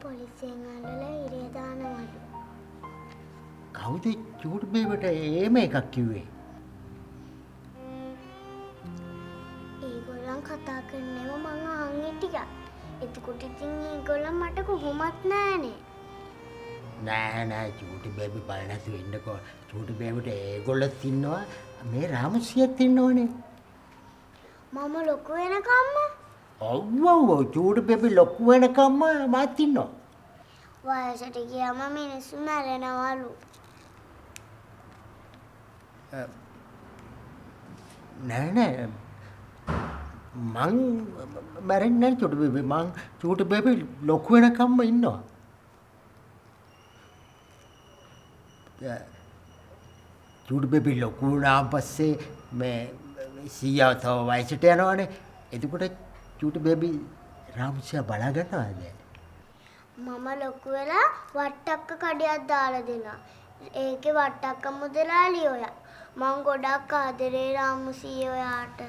පොලිසියෙන් අල්ලලා ඉරේ දානවලු. කවුද චූටි බේබට එහෙම එකක් කිව්වේ? ඒගොල්ලන් කතා කරනව මං අහන් හිටියා. එතකොට ඉතින් ඒගොල්ලන් මට කොහොමත් නෑනේ. නෑ චූටි බේබි බය නැතුව ඉන්නකෝ. චූටි බේබිට ඒගොල්ලොත් ඉන්නවා මේ රාමුසියත් ඉන්නවනේ. මම ලොකු වෙනකම්ම ඔව් චූටි බේබි ලොකු වෙනකම්ම මාත් ඉන්නවා. වයසට ගියාම මිනිස්සු මැරෙනවලු. නෑ මං මැරෙන්නේ නැහැ චූටි බේබි. මං චූටි බේබි ලොකු වෙනකම්ම ඉන්නවා. චූටි බේබි ලොකු වුණාන් පස්සේ මේ සීයා තව වයසට යනවනේ. එතකොට චූටි බේබි රාමුසියා බලා ගන්නවද? මම ලොකු වෙලා වට්ටක්ක කඩයක් දාලා දෙනවා. ඒකේ වට්ටක්ක මුදලාලි ඔයා. මං ගොඩක් ආදරේ රාමුසී ඔයාට.